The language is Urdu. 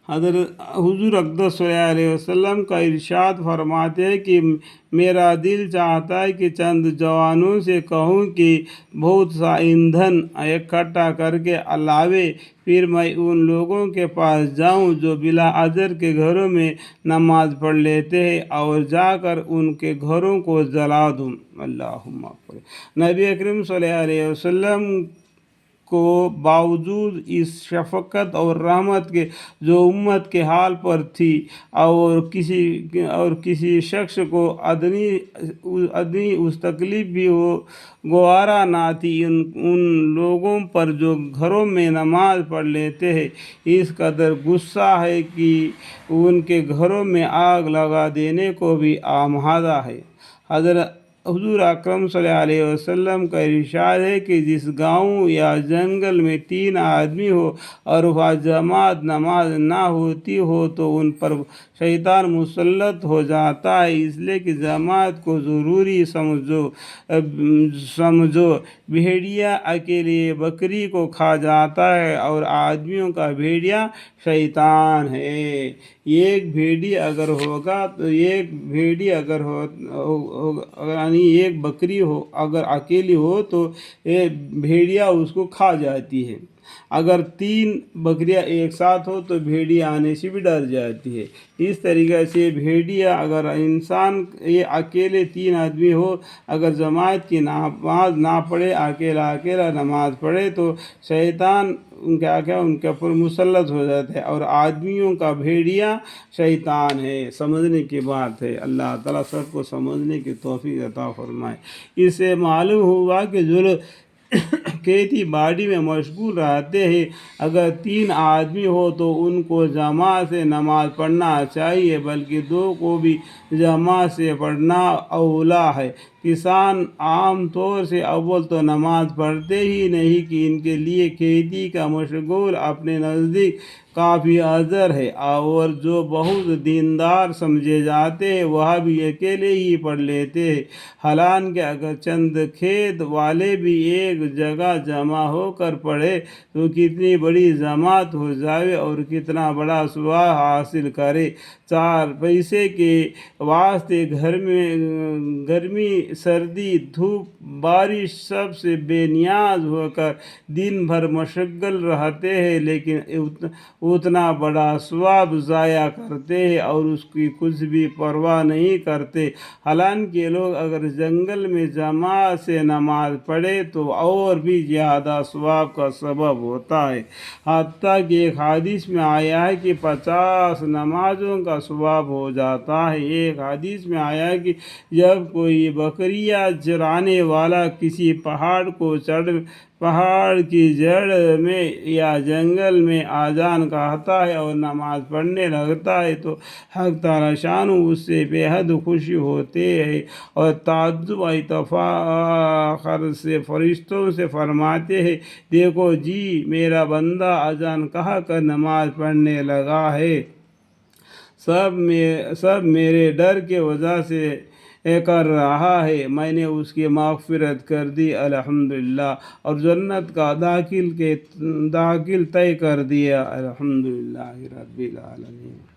حضرت حضور اقدس صلی اللہ علیہ وسلم کا ارشاد فرماتے ہیں کہ میرا دل چاہتا ہے کہ چند جوانوں سے کہوں کہ بہت سا ایندھن اکٹھا کر کے لاوے، پھر میں ان لوگوں کے پاس جاؤں جو بلا اجر کے گھروں میں نماز پڑھ لیتے ہیں اور جا کر ان کے گھروں کو جلا دوں۔ اللہم نبی اکرم صلی اللہ علیہ وسلم کو باوجود اس شفقت اور رحمت کے جو امت کے حال پر تھی، اور کسی شخص کو ادنی اس تکلیف بھی گوارا نہ تھی، ان لوگوں پر جو گھروں میں نماز پڑھ لیتے ہیں اس قدر غصہ ہے کہ ان کے گھروں میں آگ لگا دینے کو بھی آمادہ ہے۔ حضور اکرم صلی اللہ علیہ وسلم کا ارشاد ہے کہ جس گاؤں یا جنگل میں 3 آدمی ہو اور وہاں جماعت نماز نہ ہوتی ہو تو ان پر شیطان مسلط ہو جاتا ہے، اس لیے کہ جماعت کو ضروری سمجھو۔ بھیڑیا اکیلے بکری کو کھا جاتا ہے اور آدمیوں کا بھیڑیا شیطان ہے۔ ایک بھیڑی اگر ہوگا تو یعنی ایک بکری اگر اکیلی ہو تو بھیڑیا اس کو کھا جاتی ہے، اگر 3 بکریاں ایک ساتھ ہو تو بھیڑیا آنے سے بھی ڈر جاتی ہے۔ اس طریقے سے بھیڑیا اگر انسان یہ اکیلے 3 آدمی ہو، اگر جماعت کی نماز نہ پڑھے، اکیلا نماز پڑھے تو شیطان ان کے اوپر مسلط ہو جاتا ہے، اور آدمیوں کا بھیڑیا شیطان ہے۔ سمجھنے کی بات ہے، اللہ تعالیٰ سب کو سمجھنے کی توفیق عطا فرمائے۔ اس سے معلوم ہوا کہ جو لوگ کھیتی باڑی میں مشغول رہتے ہیں، اگر 3 آدمی ہو تو ان کو جماعت سے نماز پڑھنا چاہیے، بلکہ 2 کو بھی جماعت سے پڑھنا اولا ہے۔ کسان عام طور سے اول تو نماز پڑھتے ہی نہیں کہ ان کے لیے کھیتی کا مشغول اپنے نزدیک کافی اجر ہے، اور جو بہت دیندار سمجھے جاتے ہیں وہ بھی اکیلے ہی پڑھ لیتے ہیں، حالانکہ اگر چند کھیت والے بھی ایک جگہ جمع ہو کر پڑھے تو کتنی بڑی جماعت ہو جائے اور کتنا بڑا ثواب حاصل کرے۔ 4 پیسے کے واسطے گرمی سردی دھوپ بارش سب سے بے نیاز ہو کر دن بھر مشغول رہتے ہیں، لیکن اتنا بڑا ثواب ضائع کرتے ہیں اور اس کی کچھ بھی پرواہ نہیں کرتے۔ حالانکہ لوگ اگر جنگل میں جماعت سے نماز پڑھے تو اور بھی زیادہ ثواب کا سبب ہوتا ہے، حتیٰ کہ ایک حدیث میں آیا ہے کہ 50 نمازوں کا ثواب ہو جاتا ہے۔ ایک حدیث میں آیا ہے کہ جب کوئی بکریاں چرانے والا کسی پہاڑ کی جڑ میں یا جنگل میں اذان کہتا ہے اور نماز پڑھنے لگتا ہے تو حق تعالیٰ شانہ اس سے بے حد خوشی ہوتے ہیں، اور تعجب و تفاخر سے فرشتوں سے فرماتے ہیں، دیکھو جی میرا بندہ اذان کہہ کر نماز پڑھنے لگا ہے، سب میرے ڈر کی وجہ سے کر رہا ہے، میں نے اس کی مغفرت کر دی الحمدللہ، اور جنت کا داخل طے کر دیا الحمدللہ رب العالمین۔